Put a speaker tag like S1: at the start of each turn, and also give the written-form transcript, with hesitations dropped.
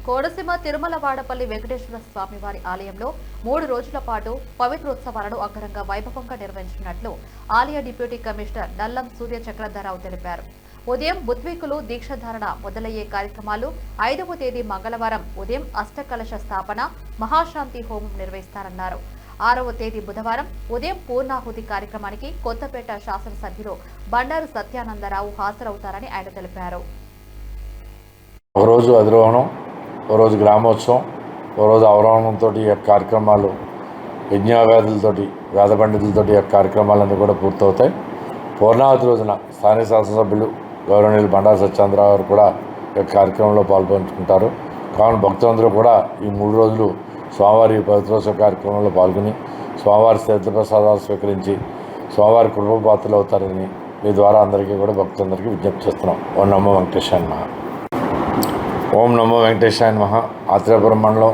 S1: కోనసీమ తిరుమల వాడపల్లి వెంకటేశ్వర స్వామి వారి ఆలయంలో 3 రోజుల పాటు పవిత్రోత్సవాలను అంగరంగ వైభవంగా నిర్వహించినట్లు ఆలయ డిప్యూటీ కమిషనర్ నల్లం సూర్య చక్రధరరావు తెలిపారు. ఉదయం బుద్వికులు దీక్షధారణ మొదలయ్యే కార్యక్రమాలు 5వ తేదీ మంగళవారం ఉదయం అష్టకలశ స్థాపన, మహాశాంతి హోమం నిర్వహిస్తారన్నారు. 6వ తేదీ బుధవారం ఉదయం పూర్ణాహుతి కార్యక్రమానికి కొత్తపేట శాసనసభ్యులు బండారు సత్యానందరావు హాజరవుతారని ఆయన తెలిపారు.
S2: ఒకరోజు అధిరోహణం, ఒకరోజు గ్రామోత్సవం, ఒకరోజు అవరోహణంతో ఈ యొక్క కార్యక్రమాలు యజ్ఞావేదులతోటి వేద పండితులతోటి ఈ యొక్క కార్యక్రమాలన్నీ కూడా పూర్తవుతాయి. పూర్ణావతి రోజున స్థానిక శాసనసభ్యులు గౌరవనీయులు బండారు సత్యానందరావు గారు కూడా ఈ యొక్క కార్యక్రమంలో పాల్పంచుకుంటారు. కావున భక్తులందరూ కూడా ఈ 3 రోజులు స్వామివారి పవిత్రోత్సవ కార్యక్రమంలో పాల్గొని స్వామివారి తీర్థప్రసాదాలు స్వీకరించి స్వామివారి కృపపాత్రలు అవుతారని మీ ద్వారా అందరికీ కూడా భక్తులందరికీ విజ్ఞప్తి చేస్తున్నాం. ఓం నమో వెంకటేశాయ నమః. ఓం నమో వెంకటేశాయ నమః. ఆత్రేయపురం మండలం